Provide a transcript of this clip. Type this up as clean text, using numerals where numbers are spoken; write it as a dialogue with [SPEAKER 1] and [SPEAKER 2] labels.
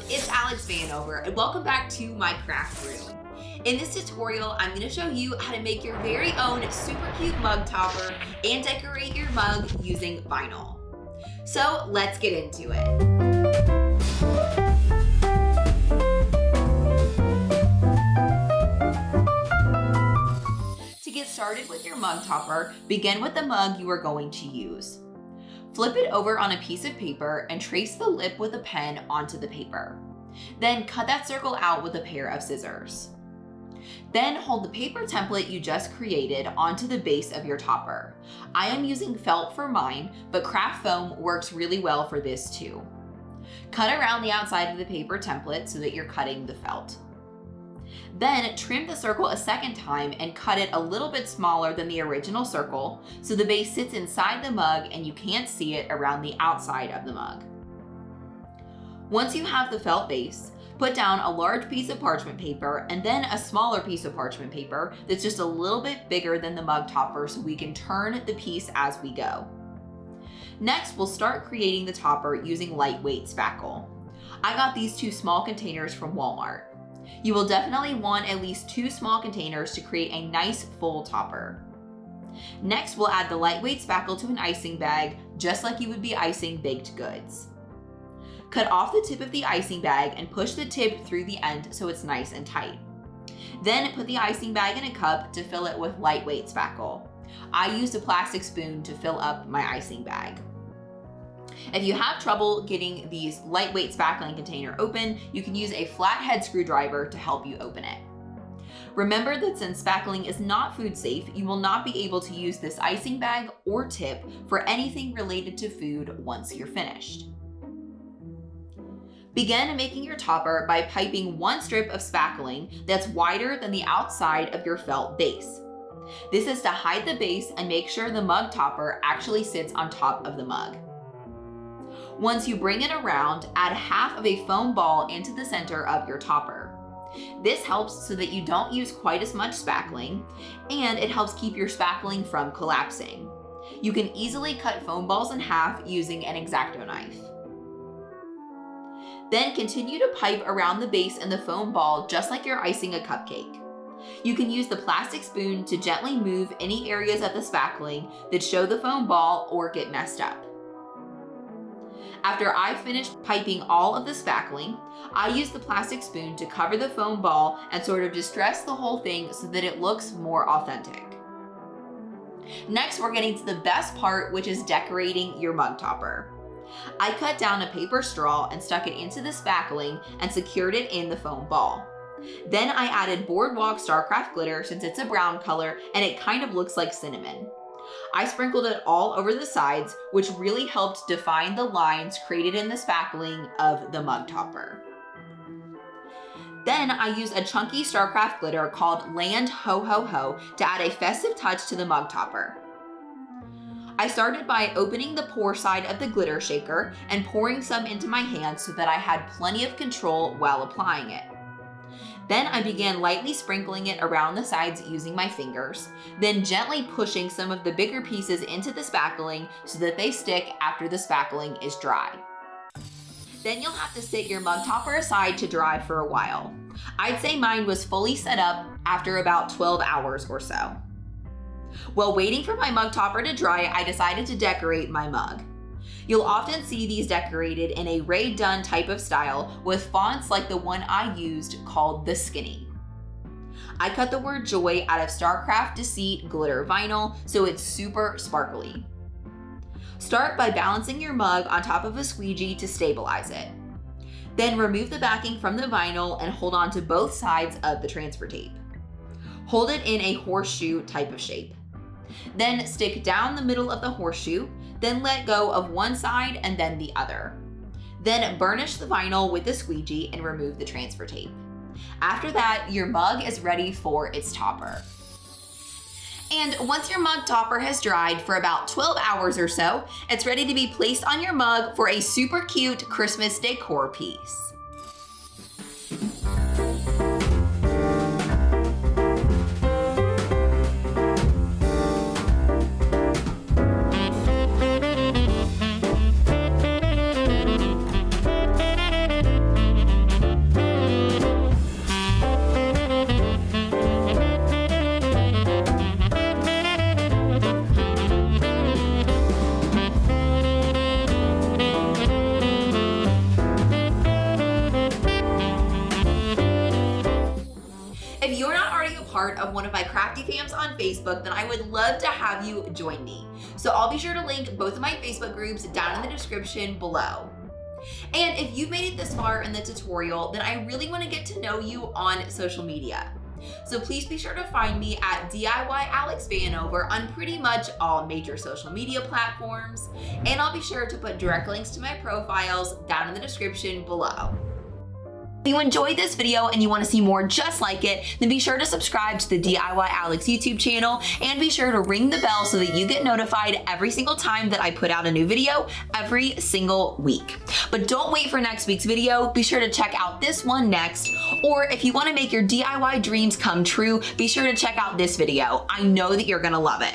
[SPEAKER 1] it's Alex Vanover and welcome back to my craft room. In this tutorial, I'm going to show you how to make your very own super cute mug topper and decorate your mug using vinyl. So let's get into it. To get started with your mug topper, begin with the mug you are going to use. Flip it over on a piece of paper and trace the lip with a pen onto the paper. Then cut that circle out with a pair of scissors. Then hold the paper template you just created onto the base of your topper. I am using felt for mine, but craft foam works really well for this too. Cut around the outside of the paper template so that you're cutting the felt. Then trim the circle a second time and cut it a little bit smaller than the original circle so the base sits inside the mug and you can't see it around the outside of the mug. Once you have the felt base, put down a large piece of parchment paper and then a smaller piece of parchment paper that's just a little bit bigger than the mug topper so we can turn the piece as we go. Next, we'll start creating the topper using lightweight spackle. I got these 2 small containers from Walmart. You will definitely want at least 2 small containers to create a nice full topper. Next, we'll add the lightweight spackle to an icing bag, just like you would be icing baked goods. Cut off the tip of the icing bag and push the tip through the end so it's nice and tight. Then put the icing bag in a cup to fill it with lightweight spackle. I used a plastic spoon to fill up my icing bag. If you have trouble getting these lightweight spackling container open, you can use a flathead screwdriver to help you open it. Remember that since spackling is not food safe, you will not be able to use this icing bag or tip for anything related to food once you're finished. Begin making your topper by piping 1 strip of spackling that's wider than the outside of your felt base. This is to hide the base and make sure the mug topper actually sits on top of the mug. Once you bring it around, add half of a foam ball into the center of your topper. This helps so that you don't use quite as much spackling, and it helps keep your spackling from collapsing. You can easily cut foam balls in half using an X-Acto knife. Then continue to pipe around the base and the foam ball just like you're icing a cupcake. You can use the plastic spoon to gently move any areas of the spackling that show the foam ball or get messed up. After I finished piping all of the spackling, I used the plastic spoon to cover the foam ball and sort of distress the whole thing so that it looks more authentic. Next, we're getting to the best part, which is decorating your mug topper. I cut down a paper straw and stuck it into the spackling and secured it in the foam ball. Then I added Boardwalk Starcraft glitter since it's a brown color and it kind of looks like cinnamon. I sprinkled it all over the sides, which really helped define the lines created in the spackling of the mug topper. Then I used a chunky Starcraft glitter called Land Ho Ho Ho to add a festive touch to the mug topper. I started by opening the pour side of the glitter shaker and pouring some into my hand so that I had plenty of control while applying it. Then I began lightly sprinkling it around the sides using my fingers, then gently pushing some of the bigger pieces into the spackling so that they stick after the spackling is dry. Then you'll have to sit your mug topper aside to dry for a while. I'd say mine was fully set up after about 12 hours or so. While waiting for my mug topper to dry, I decided to decorate my mug. You'll often see these decorated in a Rae Dunn type of style with fonts like the one I used called the Skinny. I cut the word joy out of Starcraft Deceit glitter vinyl so it's super sparkly. Start by balancing your mug on top of a squeegee to stabilize it. Then remove the backing from the vinyl and hold on to both sides of the transfer tape. Hold it in a horseshoe type of shape. Then stick down the middle of the horseshoe, then let go of one side and then the other. Then burnish the vinyl with the squeegee and remove the transfer tape. After that, your mug is ready for its topper. And once your mug topper has dried for about 12 hours or so, it's ready to be placed on your mug for a super cute Christmas decor piece. part of one of my crafty fams on Facebook, then I would love to have you join me. So I'll be sure to link both of my Facebook groups down in the description below. And if you've made it this far in the tutorial, then I really want to get to know you on social media. So please be sure to find me at DIY Alex Vanover on pretty much all major social media platforms, and I'll be sure to put direct links to my profiles down in the description below. If you enjoyed this video and you want to see more just like it, then be sure to subscribe to the DIY Alex YouTube channel and be sure to ring the bell so that you get notified every single time that I put out a new video every single week. But don't wait for next week's video. Be sure to check out this one next. Or if you want to make your DIY dreams come true, be sure to check out this video. I know that you're going to love it.